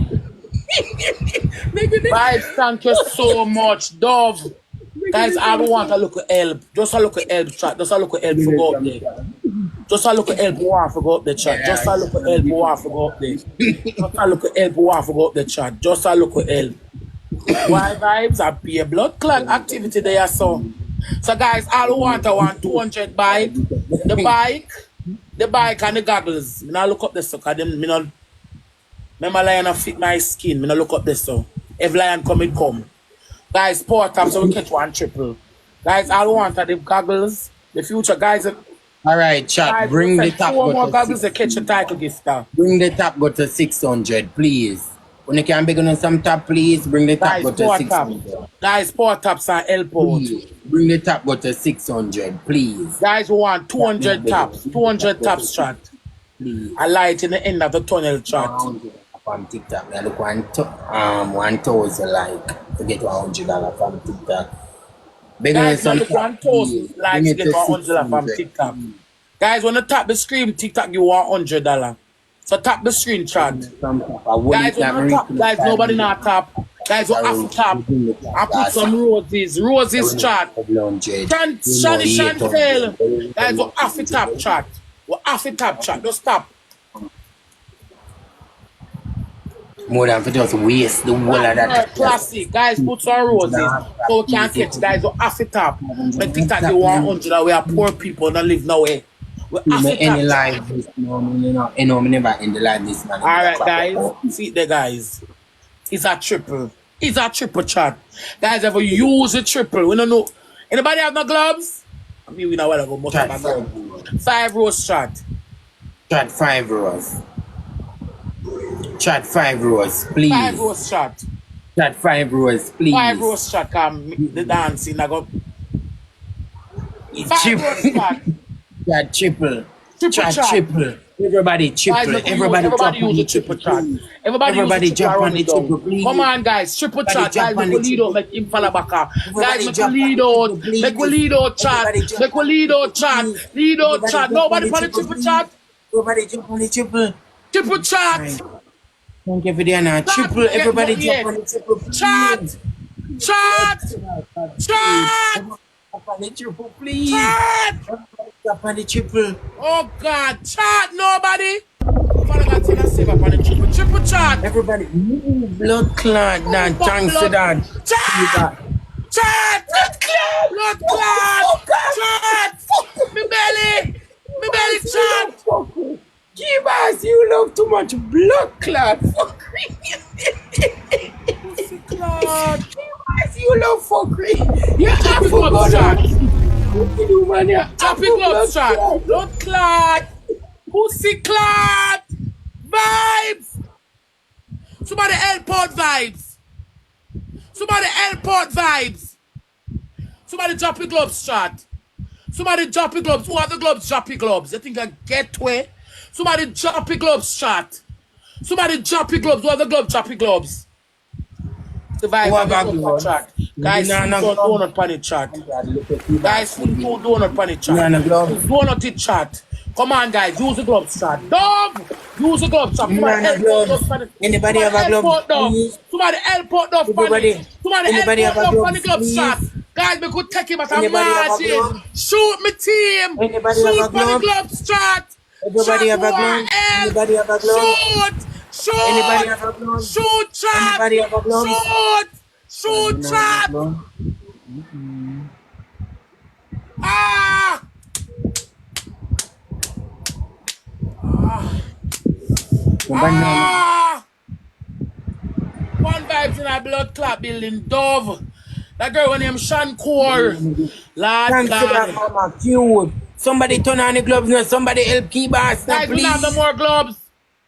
Vibes, thank you so much, Dove. Guys, I don't want to look at help. Just a look at help, chat. Just a look at help for go up there. Just a look at help want to go up the chat. Just a look at help want to go up there. Just a look at help want to go up the chat. Just a look at help. Why vibes? I be a blood clot activity there, so. So guys, all who want 200 bike. The bike and the goggles. Me not look up this so cause them me not. Remember lion a fit my skin. Me not look up this so. If lion come. Guys, power tap so we catch one triple. Guys, all who want the goggles. The future guys. Alright, chat. Guys, bring the top. 2 more goggles to catch a title gift star. Bring the top go to 600, please. When you can begin on some top, please bring the top go to 600. Guys, power taps are help out. Bring the top go to 600, please. Guys, we want 200 taps. 200 taps, chat. Please. A light in the end of the tunnel, chat. From TikTok, I look 1,000 like to get $100 from TikTok. Guys, I look 1,000 likes to get $100 from TikTok. Guys, when you tap the screen, TikTok you $100. So tap the screen, chat. Guys, guys, nobody not tap. Guys, we have to tap. I put some roses. Roses, chat. Shani Chantel. Guys, we have to tap, chat. We have to tap, chat. Don't stop. More than for just waste the whole of that. Classic. Guys, put some roses. So we can't catch. Guys, we have to tap. But TikTok you $100. We are poor people that live nowhere. We have to tap. No, me never end the live this man. Alright, guys. See the guys. It's a triple. is a triple shot. Guys, ever use a triple? We don't know. Anybody have no gloves? I mean, we know where to go. Most of my gloves. 5 rows shot. Shot 5 rows. Shot 5 rows, please. 5 rows shot. Shot 5 rows, please. 5 rows shot. The dancing. I go. 5 rows shot. Shot triple. Triple shot. Triple. Everybody triple. Guys, everybody use a triple shot. Everybody jump on the triple, please. Come on, guys. Triple shot. Guys, make we lead out. Make him fall back up. Guys, make we lead out. Make we lead out chat. Make we lead out chat. Lead out chat. Nobody for the triple shot. Everybody jump on the triple. Triple chat. Thank you for the honor. Triple. Everybody jump on the triple. Chat. Chat. Chat. Jump on the triple, please. Chat. Jump on the triple. Oh God, chat. Nobody. Father God, tell us save up on the triple. Triple chat. Everybody, blood clot, Dan. Thanks to that. Chat. Chat. Blood clot. Chat. Me belly. Me belly chat. Give us, you love too much blood clot. Pussy clot. Give us, you love fuckery. You have to Gloves go chat. What you do, man? Happy gloves chat. Blood clot. Pussy clot. Vibes. Somebody airport vibes. Somebody airport vibes. Somebody drop your gloves chat. Somebody drop your gloves. Who are the gloves? Drop your gloves. You think I get way? Somebody drop your gloves chat. Somebody drop your gloves. Who are the gloves? Drop your gloves. The vibe chat. Guys, donut panic chat. Guys, donut panic chat. Donut it chat. Come on, guys, use the gloves chat. Dog! Use the gloves chat. Anybody have a glove? Somebody airport dog panic. Somebody airport dog panic gloves chat. Guys, we could take him at a margin. Shoot me team. Shoot panic gloves chat. Everybody have a glove? Anybody have a glove? Shoot! Anybody have a glove? Shoot chat! Anybody have a glove? Shoot chat! Ah! Ah! One vibes in a blood clot building, Dove. That girl named Shankor. Lord God. Mama, cute. Somebody turn on the gloves now. Somebody help keep us. Guys, we have no more gloves.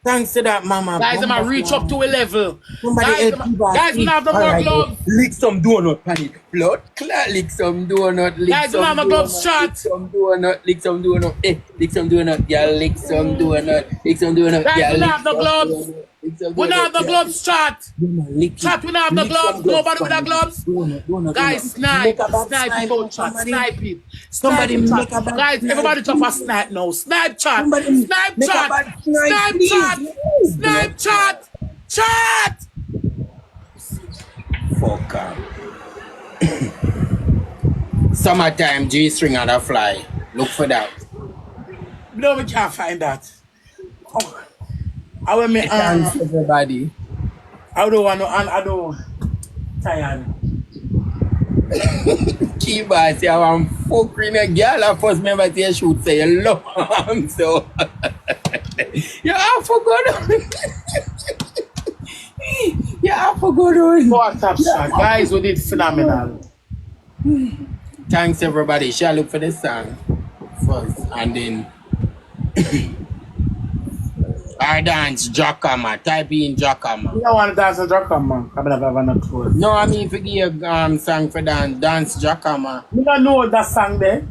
Thanks to that, mama. Guys, I'm gonna reach up to a level. Somebody help keep us. Guys, we have no more gloves. Lick some donut, panic. Blood clot, lick some donut. Guys, we have no gloves shot. Lick some donut, lick some donut. Lick some donut, yeah, lick some donut. Lick some donut, yeah, guys, we have no gloves. We don't have the gloves, chat. Chat, we don't have the gloves. Nobody with the gloves. Guys, snipe it, chat. Snipe it. Somebody make a guys, everybody drop a snipe now. Snipe chat. Snipe chat. Snipe chat. Snipe chat. Chat. Fuck up. Summertime G-string and a fly. Look for that. No, we can't find that. Oh. I will make everybody. I don't want to, I don't tired. Kiba, say I'm fucking a girl. I first remember say shoot say you love him so. You have forgot. You have forgot. WhatsApp shot, guys, we did phenomenal. Thanks everybody. Shall look for the song first and then. I dance Jacama. Type in Jacama. You don't want to dance a Jacama. I never have no clue. No, I mean, forget song for dance Jacama. You don't know that song there.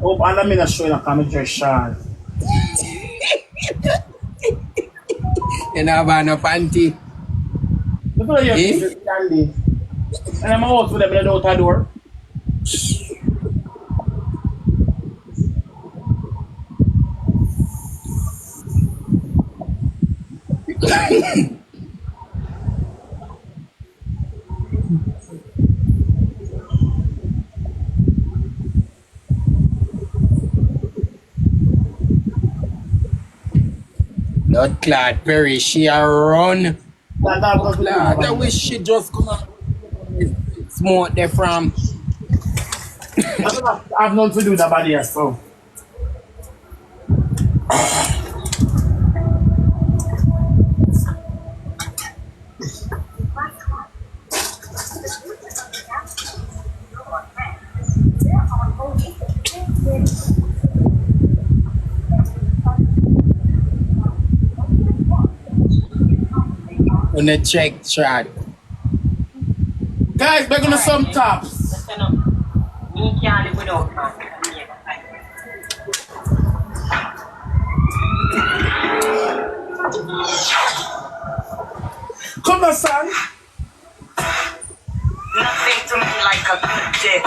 Oh, and I'm not showing a commentary shot. You know about no panty. Look at your people standing. And I'm out with them in the outer door. Blood clot Perry, she a run. I wish she just come out smoke there from. I have nothing to do with that body here, so. On the check chat. Guys, we're gonna some tops. Me can't live without man. Come on, son. Nothing to me like a good day.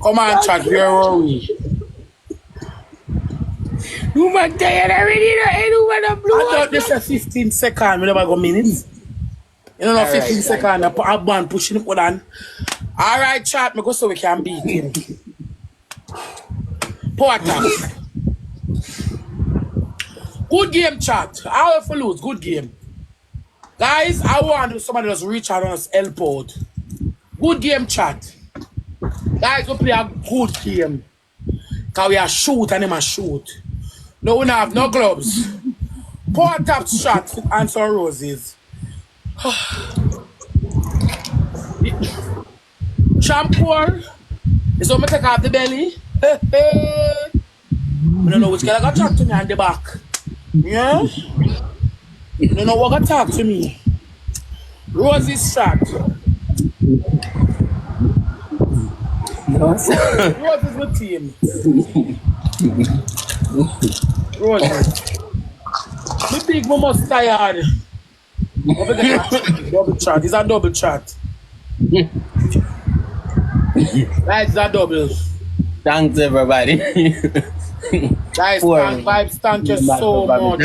Come on, chat. Where are we? You man tired already, no? I thought this is 15 seconds. We never go minutes. You know, 15 seconds. I band pushing it on. All right, chat. Me go so we can beat him. Porter. Good game, chat. I will lose. Good game. Guys, I want somebody just reach out and us help out. Good game, chat. Guys, we play a good game. Because we are shoot and him a shoot. No, we don't have no gloves. Pour tap shot and some roses. Shampoo. Is what I take off the belly. I don't know which guy got talk to me on the back. Yeah? I don't know what got talk to me. Roses shot. Roses with team. Roses. The big one must tired. Double chat. It's a double chat. That's a double. Thanks, everybody. Guys, vibes, thank you so much.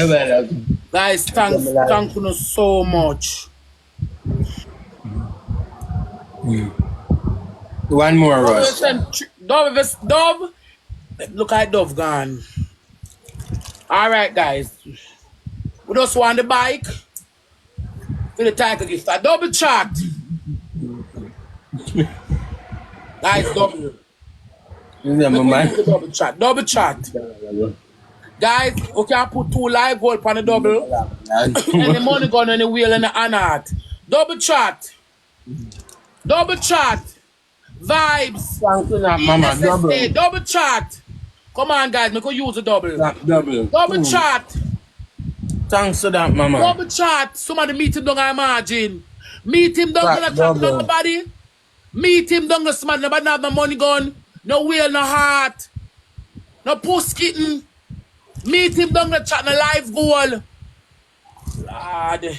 Guys, thank you so much. One more, Rush. Dove. Look at Dove gone. All right, guys. We just want the bike to the title gift. A double chat. Guys, double. Double chat. Double chat. Guys, we can put 2 live gold on the double. And the money gun on the wheel and the anart. Double chat. Double chat. Vibes. Mama, double chat. Come on, guys. We can use the double. Double chat. Thanks to that, Mama. Double chat. Somebody meet him down, I imagine. Meet him down in the chat, nobody. Meet him down, somebody. Nobody have no money gun. No wheel, no heart. No puss kitten. Meet him down the chat, no live goal. Lord.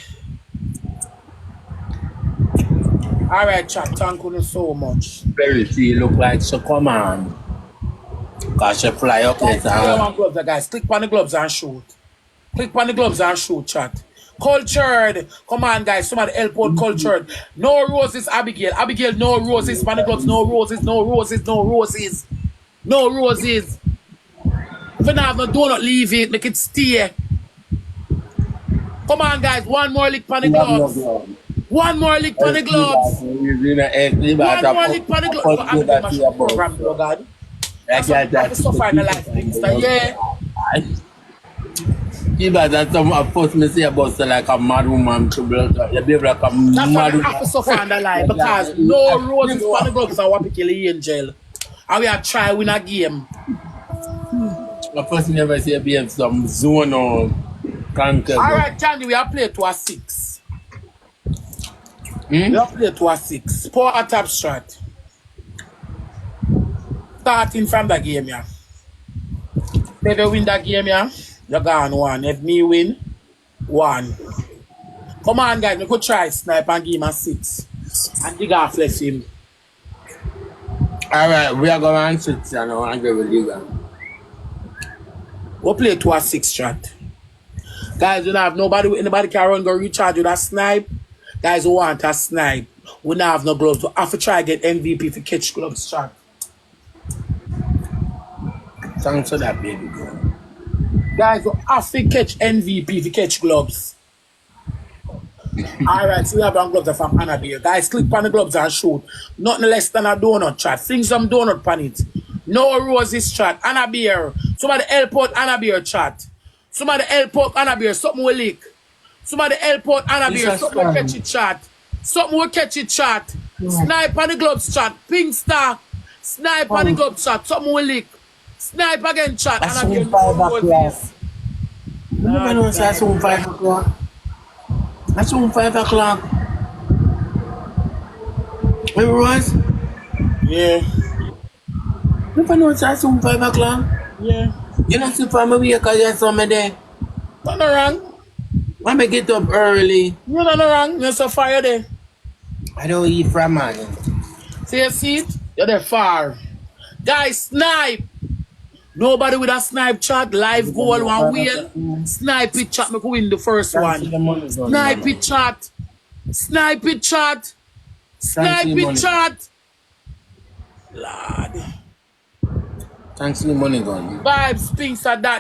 Alright, chat, thank you so much. Very see, look like so come on. Cause she fly up there. Guys, click on the gloves and shoot. Click on the gloves and shoot, chat. Cultured. Come on, guys. Somebody help out cultured. No roses, Abigail. Abigail, no roses. On the gloves, no roses, no roses, no roses. No roses. If you have no donut, leave it. Make it stay. Come on, guys. One more lick on the gloves. One more lick on the gloves. One more lick on the gloves. I'm going to my program, God. That's so far in the life things. Yeah. Even that some post me say about like a mad woman to build you behave like a mad woman. Have to suffer on the line because no roses on the gloves are what we kill the angel. And we are trying to win a game. The person never say behave some zone or conquer. Alright, Johnny, we have played to a 6. We have played to a 6. Poor tap strat. Starting from the game, yeah. If you win that game, yeah, you're gone 1. If me win, 1. Come on, guys, we could try snipe and give him a 6. And dig off left him. Alright, we are going to 6 and I want to go with you. We'll play to a 6 strat. Guys, you don't have nobody can run go recharge with a snipe. Guys who want a snipe, we don't have no gloves. We have to try get MVP to catch gloves shot. Thanks for that, baby girl. Guys, we have to catch MVP to catch gloves. Alright, so we have our gloves from Annabelle. Guys, click on the gloves and shoot. Nothing less than a donut chat. Fling some donut on it. No roses chat. Annabelle. Somebody help out Annabelle chat. Somebody help out Annabelle. Something will leak. Somebody help out Annabelle. Something will catch it chat. Something will catch it chat. Snipe on the gloves chat. Pink star. Snipe on the gloves chat. Something will leak. Snipe again chat. Annabelle. No roses. Never know say it's on 5 o'clock. That's on 5 o'clock. Rose? Yeah. Never know say it's on 5 o'clock. Yeah. You know, see for me because you saw me there. Not wrong. When I get up early. You're not wrong. You're so far there. I don't eat from man. See you see it? You're there far. Guys, snipe. Nobody with a snipe chat. Live goal, one wheel. Snipe it chat. Me go win the first one. Snipe it chat. Snipe it chat. Snipe it chat. Lord. Thanks for the money, gone. Vibes, things like that.